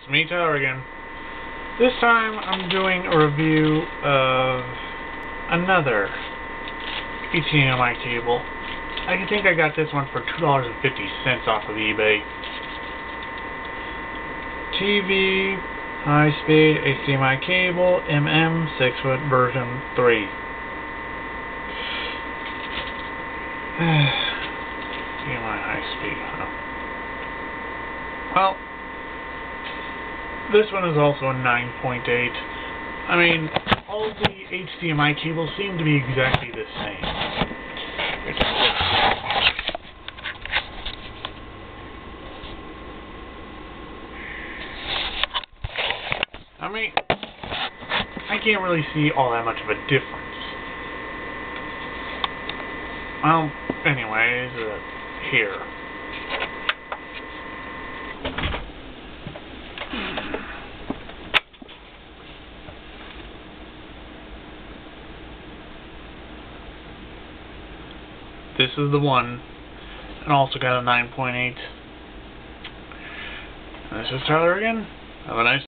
It's me, Tyler, again. This time I'm doing a review of another HDMI cable. I think I got this one for $2.50 off of eBay. TV, high-speed HDMI cable, 6-foot version 3. HDMI high-speed, huh? Well, this one is also a 9.8. I mean, all the HDMI cables seem to be exactly the same. I mean, I can't really see all that much of a difference. Well, anyways, here. This is the one, and also got a 9.8. This is Tyler again. Have a nice